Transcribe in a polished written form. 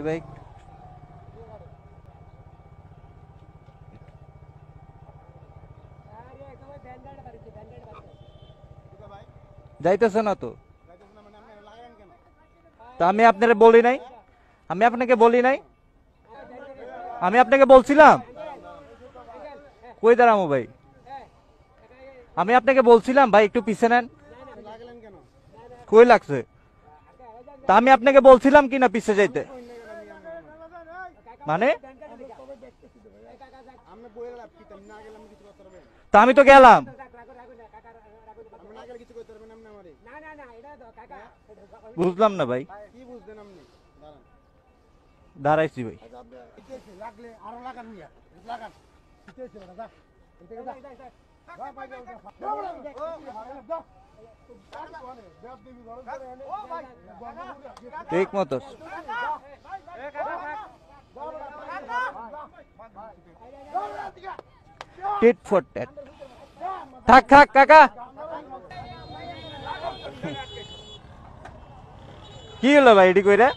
ভাই যাইতেছে না তো, তা আমি আপনাকে বলি নাই, আমি আপনাকে বলি নাই, আমি আপনাকে বলছিলাম কই দাঁড়ামো ভাই, আমি আপনাকে বলছিলাম ভাই একটু পিছিয়ে নেন, কই লাগছে, তা আমি আপনাকে বলছিলাম কি না পিছিয়ে যাইতে, মানে তা আমি তো গেলাম, বুঝলাম না ভাই, দাঁড়াইছি ভাই। ঠিক মতো টিট ফর ট্যাট, থাক থাক কাকা, কি হলো ভাই এটি কইরা?